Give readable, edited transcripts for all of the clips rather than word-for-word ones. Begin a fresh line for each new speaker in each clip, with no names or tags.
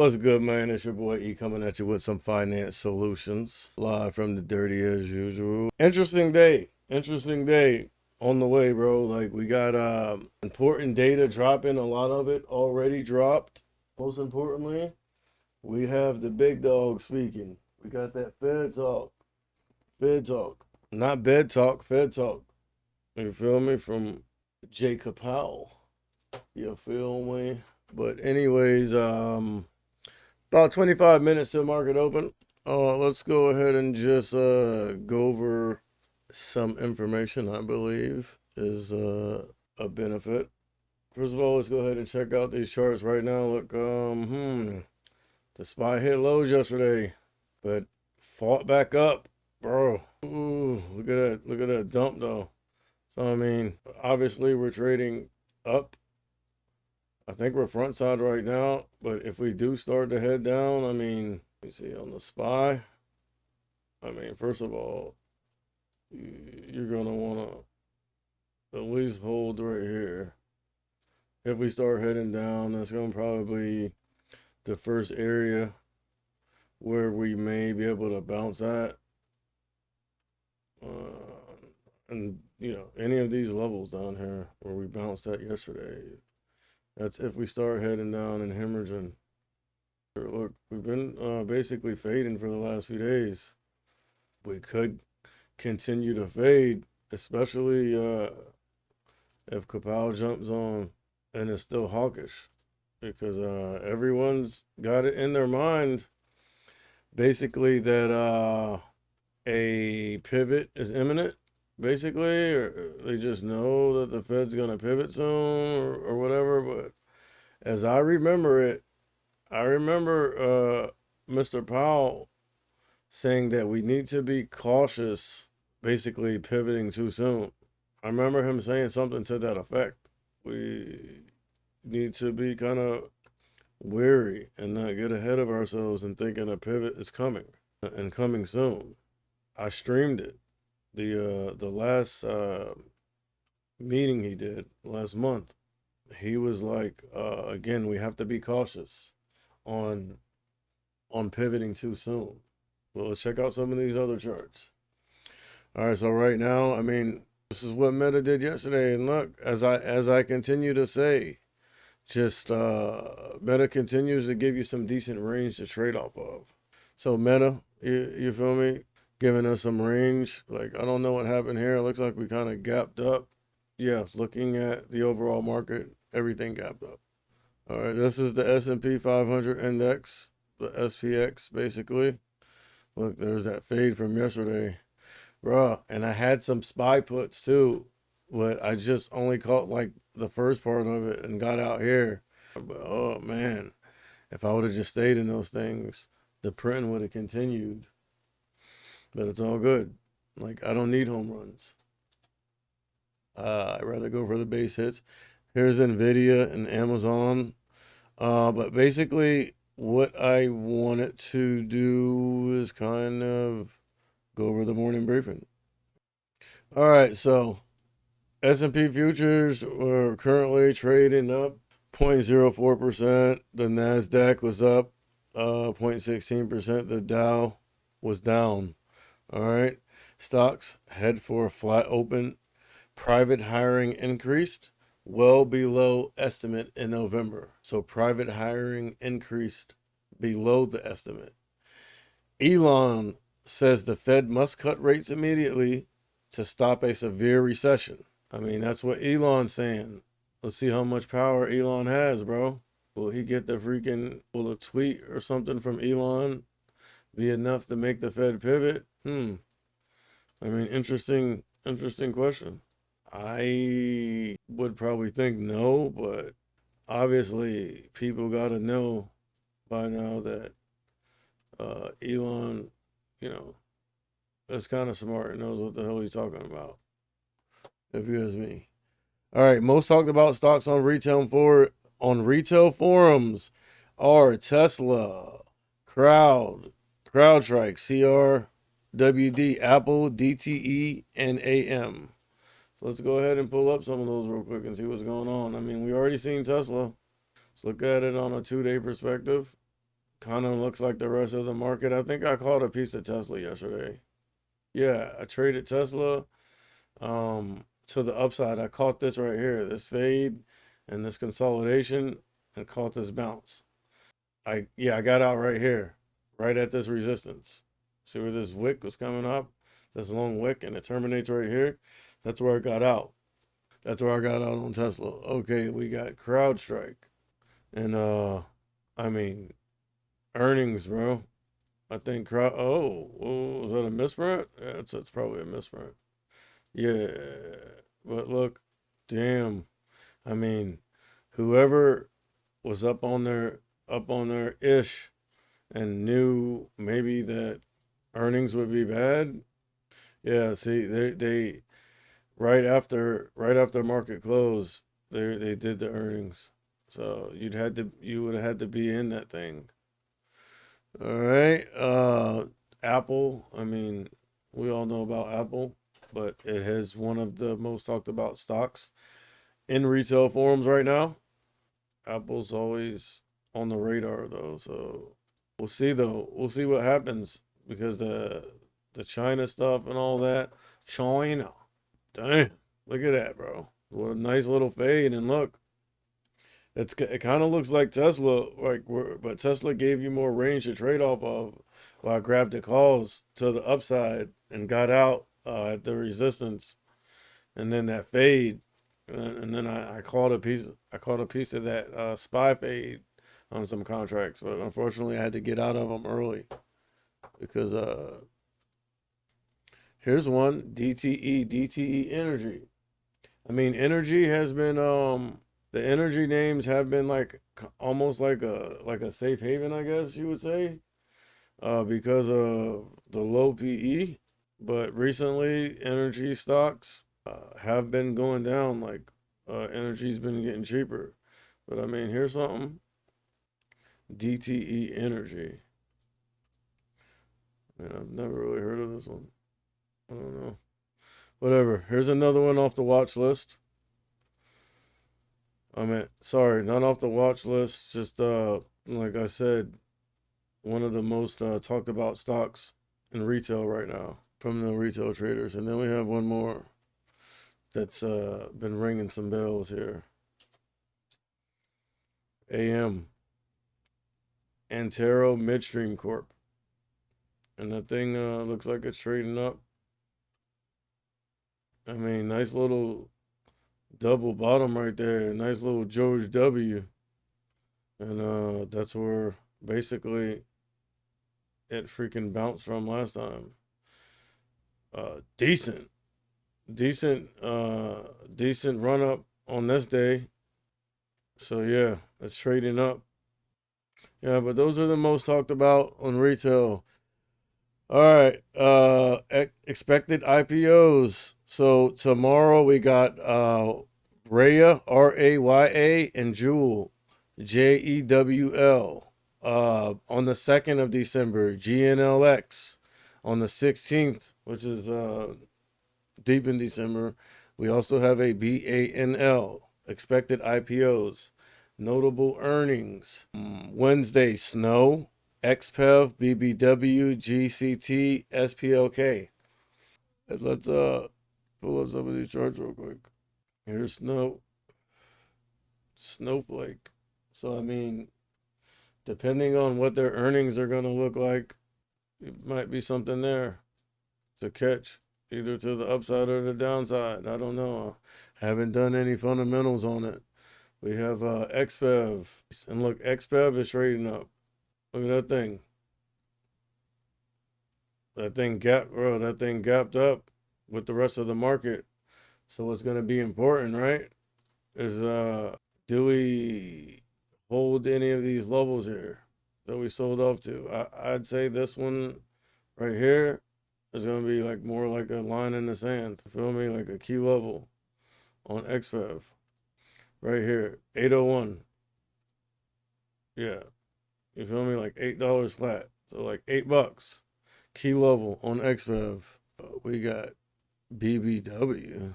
What's good, man? It's your boy E coming at you with some finance solutions. Live from the dirty as usual. Interesting day. Interesting day on the way, bro. Like, we got important data dropping. A lot of it already dropped. Most importantly, we have the big dog speaking. We got that Fed talk. Fed talk. Not bed talk, Fed talk. You feel me? From J-Kapow. You feel me? But anyways, about 25 minutes till market open. Let's go ahead and just go over some information I believe is a benefit. First of all, let's go ahead and check out these charts right now. Look, the SPY hit lows yesterday, but fought back up, bro. Ooh, look at that dump though. So I mean, obviously we're trading up. I think we're front side right now, but if we do start to head down, I mean, let me see on the SPY. I mean, first of all, you're gonna want to at least hold right here. If we start heading down, that's gonna probably be the first area where we may be able to bounce at. And you know, any of these levels down here where we bounced at yesterday, that's if we start heading down and hemorrhaging. Look, we've been basically fading for the last few days. We could continue to fade, especially if Kapow jumps on and is still hawkish, because everyone's got it in their mind basically that a pivot is imminent, basically, or they just know that the Fed's gonna pivot soon or whatever. But as I remember it, I remember Mr. Powell saying that we need to be cautious, basically pivoting too soon. I remember him saying something to that effect. We need to be kind of wary and not get ahead of ourselves and thinking a pivot is coming and coming soon. I streamed it. The last meeting he did last month, he was like, again, we have to be cautious on pivoting too soon. Well, let's check out some of these other charts. All right, so right now, I mean, this is what Meta did yesterday, and look, as I continue to say, just Meta continues to give you some decent range to trade off of. So Meta, you feel me, giving us some range. Like, I don't know what happened here. It looks like we kind of gapped up. Yeah, looking at the overall market, everything gapped up. All right, this is the S&P 500 index, the SPX, basically. Look, there's that fade from yesterday. Bruh, and I had some SPY puts too, but I just only caught like the first part of it and got out here. But oh man, if I would have just stayed in those things, the print would have continued. But it's all good. Like, I don't need home runs. I'd rather go for the base hits. Here's Nvidia and Amazon. But basically, what I wanted to do is kind of go over the morning briefing. All right, so S&P futures are currently trading up 0.04%. The NASDAQ was up 0.16%. The Dow was down. All right, stocks head for a flat open. Private hiring increased well below estimate in November. So private hiring increased below the estimate. Elon says the Fed must cut rates immediately to stop a severe recession. I mean, that's what Elon's saying. Let's see how much power Elon has, bro. Will he get will a tweet or something from Elon be enough to make the Fed pivot? I mean, interesting question. I would probably think no, but obviously people got to know by now that Elon, you know, is kind of smart and knows what the hell he's talking about, if you ask me. All right, most talked about stocks on retail forums are Tesla, CrowdStrike, CRWD, Apple, DTE, and AM. So let's go ahead and pull up some of those real quick and see what's going on. I mean, we already seen Tesla. Let's look at it on a 2-day perspective. kind of looks like the rest of the market. I think I called a piece of Tesla yesterday. Yeah, I traded Tesla to the upside. I caught this right here, this fade and this consolidation, and caught this bounce. I got out right here, right at this resistance. See where this wick was coming up? This long wick, and it terminates right here. That's where I got out. That's where I got out on Tesla. Okay, we got CrowdStrike. And I mean, earnings, bro. I think was that a misprint? Yeah, it's probably a misprint. Yeah. But look, damn. I mean, whoever was up on their ish and knew maybe that earnings would be bad. Yeah, see, they right after market close, they did the earnings. So you would have had to be in that thing. All right. Apple, I mean, we all know about Apple, but it has one of the most talked about stocks in retail forums right now. Apple's always on the radar though, so we'll see though. We'll see what happens because the China stuff and all that. China. Damn. Look at that, bro. What a nice little fade, and look, it kind of looks like Tesla, but Tesla gave you more range to trade off of. Well, I grabbed the calls to the upside and got out at the resistance, and then that fade, and then I caught a piece. I caught a piece of that spy fade on some contracts, but unfortunately, I had to get out of them early because here's one DTE Energy. I mean, energy has been the energy names have been like almost like a safe haven, I guess you would say, because of the low PE. But recently, energy stocks have been going down. Like energy's been getting cheaper. But I mean, here's something: DTE Energy. Man, I've never really heard of this one. I don't know. Whatever. Here's another one off the watch list. I mean, sorry, not off the watch list. Just like I said, one of the most talked about stocks in retail right now from the retail traders. And then we have one more that's been ringing some bells here. AM, Antero Midstream Corp. And that thing looks like it's trading up. I mean, nice little double bottom right there. Nice little George W. And that's where basically it freaking bounced from last time. Decent, decent run up on this day. So yeah, it's trading up. Yeah, but those are the most talked about on retail. All right, expected IPOs. So tomorrow we got Raya, Raya, and Jewel, Jewl. On the 2nd of December, GNLX. On the 16th, which is deep in December, we also have a BANL, expected IPOs, notable earnings. Wednesday, Snow, XPEV, BBW, GCT, SPLK. Let's pull up some of these charts real quick. Here's Snowflake. So I mean, depending on what their earnings are gonna look like, it might be something there to catch, either to the upside or the downside. I don't know. I haven't done any fundamentals on it. We have XPEV, and look, XPEV is trading up. Look at that thing. That thing gapped up with the rest of the market. So what's going to be important, right, is do we hold any of these levels here that we sold off to? I'd say this one right here is going to be like more like a line in the sand. Feel me? Like a key level on XPEV right here, 801. Yeah, you feel me? Like $8 flat, so like $8. Key level on XPEV. We got BBW.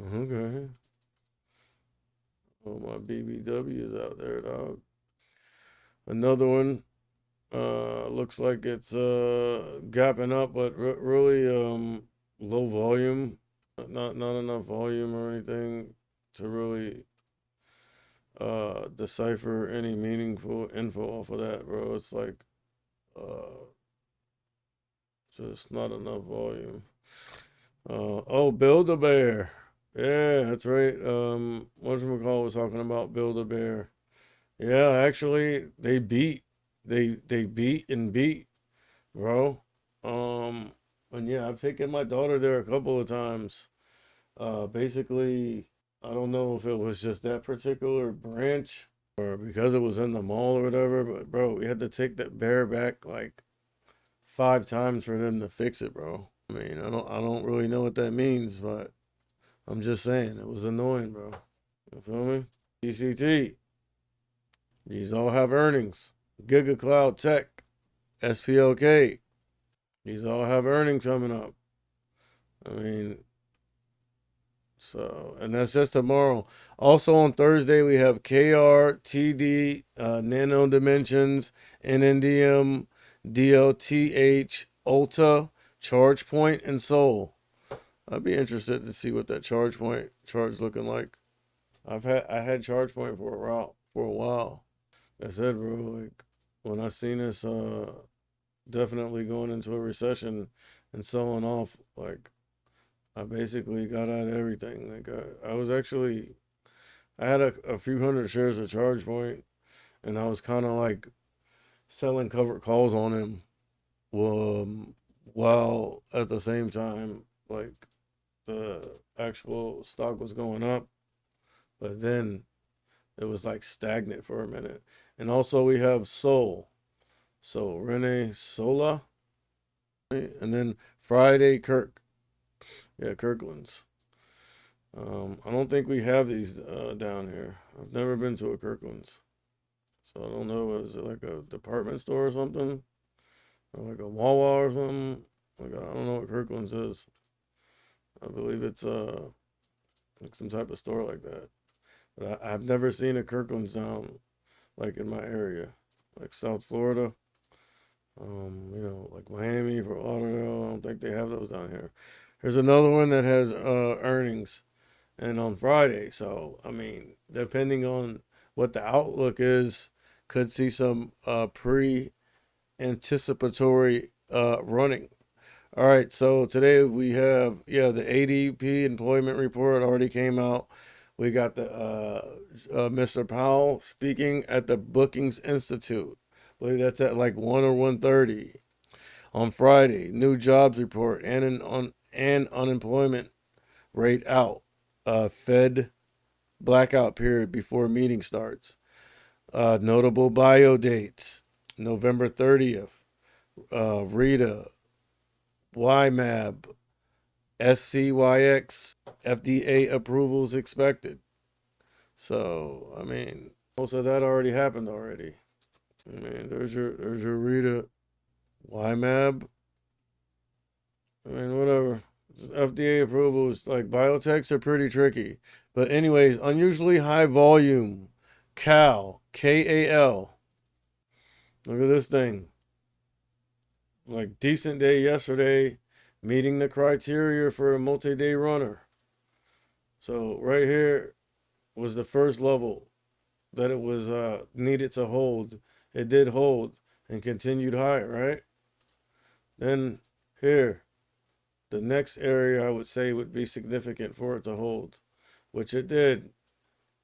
Okay. Oh, my BBW is out there, dog. Another one looks like it's gapping up, but really low volume, not enough volume or anything to really decipher any meaningful info off of that, bro. It's like uh just not enough volume. Oh, Build-A-Bear. Yeah, that's right. Whatchamacallit was talking about Build-A-Bear. Yeah, actually, they beat and beat, bro. Um, and yeah, I've taken my daughter there a couple of times. Basically, I don't know if it was just that particular branch or because it was in the mall or whatever, but bro, we had to take that bear back like 5 times for them to fix it, bro. I mean, I don't really know what that means, but I'm just saying it was annoying, bro. You feel me? GCT. These all have earnings. Giga Cloud Tech, SPLK. These all have earnings coming up. I mean, so, and that's just tomorrow. Also on Thursday, we have KRTD, Nano Dimensions, NNDM, DLTH, Ulta, ChargePoint, and Soul. I'd be interested to see what that ChargePoint chart's looking like. I had ChargePoint for a while. I said, bro, like when I seen this definitely going into a recession and selling off, like I basically got out of everything. Like I was actually I had a few hundred shares of ChargePoint, and I was kind of like selling covered calls on him, while at the same time like the actual stock was going up, but then it was like stagnant for a minute. And also we have Soul, so Rene Sola, and then Friday Kirk, yeah, Kirkland's. I don't think we have these down here. I've never been to a Kirkland's, so I don't know. Is it like a department store or something, or like a Wawa or something? Like I don't know what Kirkland's is. I believe it's like some type of store like that. But I've never seen a Kirkland's down like in my area, like South Florida. Like Miami, Fort Lauderdale. I don't think they have those down here. There's another one that has earnings and on Friday. So I mean, depending on what the outlook is, could see some pre anticipatory running. All right, so today we have the ADP employment report already came out. We got the Mr. Powell speaking at the Bookings Institute. I believe that's at like 1 or 1:30 on Friday. New jobs report and unemployment rate out. Fed blackout period before meeting starts. Notable bio dates: November 30th. Rita, YMAB, SCYX, FDA approvals expected. So, I mean, most of that already happened already. I mean, there's your Rita, YMAB. I mean, whatever. FDA approvals, like biotechs are pretty tricky. But anyways, unusually high volume. KAL. Look at this thing. Like decent day yesterday, meeting the criteria for a multi-day runner. So right here was the first level that it was needed to hold. It did hold and continued higher, right? Then here, the next area I would say would be significant for it to hold, which it did.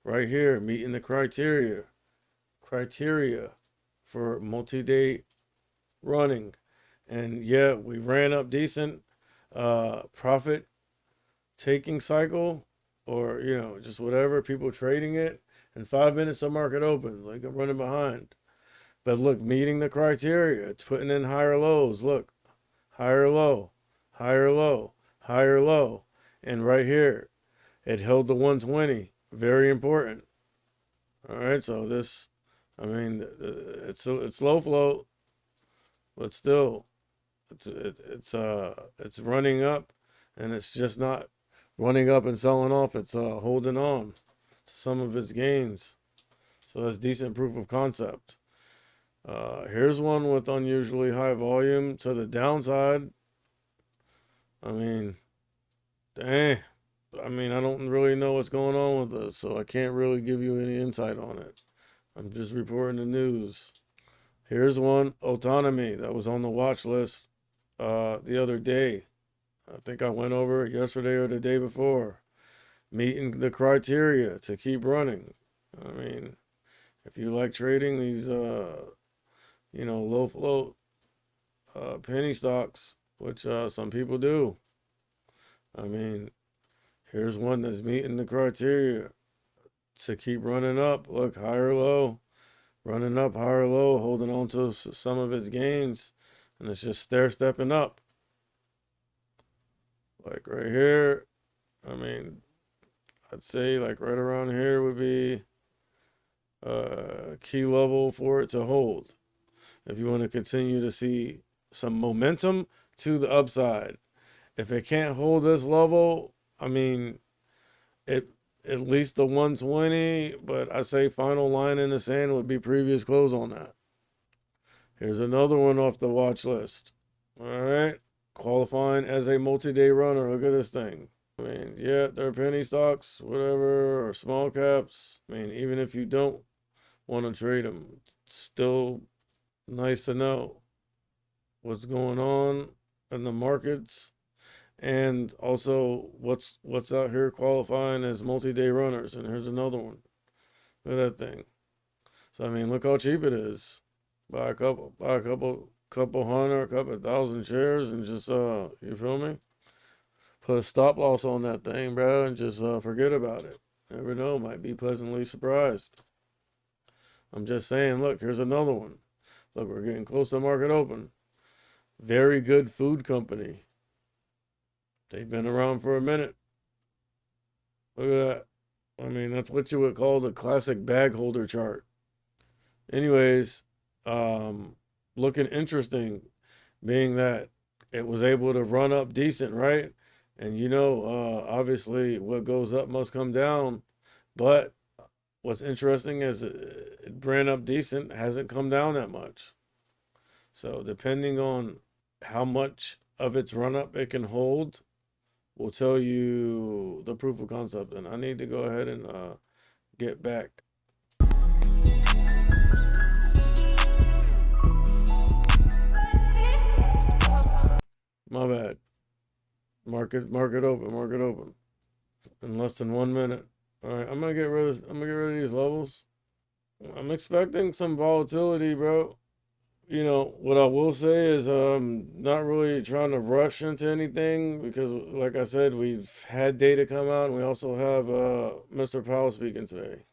Right here, meeting the criteria for multi-day running. And yeah, we ran up decent profit taking cycle, or just whatever, people trading it, in 5 minutes of market open, like I'm running behind. But look, meeting the criteria, it's putting in higher lows. Look, higher low, higher low, higher low. And right here, it held the 120. Very important. All right, so this, I mean, it's low float, but still, it's running up, and it's just not running up and selling off. It's holding on to some of its gains. So that's decent proof of concept. Here's one with unusually high volume to the downside. I mean, dang. I mean, I don't really know what's going on with this, so I can't really give you any insight on it. I'm just reporting the news. Here's one, autonomy, that was on the watch list the other day. I think I went over it yesterday or the day before. Meeting the criteria to keep running. I mean, if you like trading these, low float penny stocks, which some people do, I mean, here's one that's meeting the criteria to keep running up. Look, higher low, running up, higher low, holding on to some of its gains, and it's just stair stepping up. Like right here, I mean, I'd say like right around here would be a key level for it to hold. If you want to continue to see some momentum to the upside. If it can't hold this level, I mean, it at least the 120, but I say final line in the sand would be previous close on that. Here's another one off the watch list. All right, qualifying as a multi-day runner. Look at this thing. I mean, yeah, they're penny stocks, whatever, or small caps. I mean, even if you don't want to trade them, it's still nice to know what's going on in the markets, and also what's out here qualifying as multi-day runners. And here's another one. Look at that thing. So I mean, look how cheap it is. Buy a couple hundred, a couple thousand shares, and just you feel me? Put a stop loss on that thing, bro, and just forget about it. Never know, might be pleasantly surprised. I'm just saying, look, here's another one. Look, we're getting close to market open. Very good food company. They've been around for a minute. Look at that. I mean, that's what you would call the classic bag holder chart. Anyways, looking interesting, being that it was able to run up decent, right? And obviously what goes up must come down. But what's interesting is it ran up decent, hasn't come down that much. So depending on how much of its run up it can hold will tell you the proof of concept. And I need to go ahead and get back. My bad. Market open. In less than 1 minute. All right, I'm gonna get rid of these levels. I'm expecting some volatility, bro. What I will say is not really trying to rush into anything because, like I said, we've had data come out, and we also have Mr. Powell speaking today.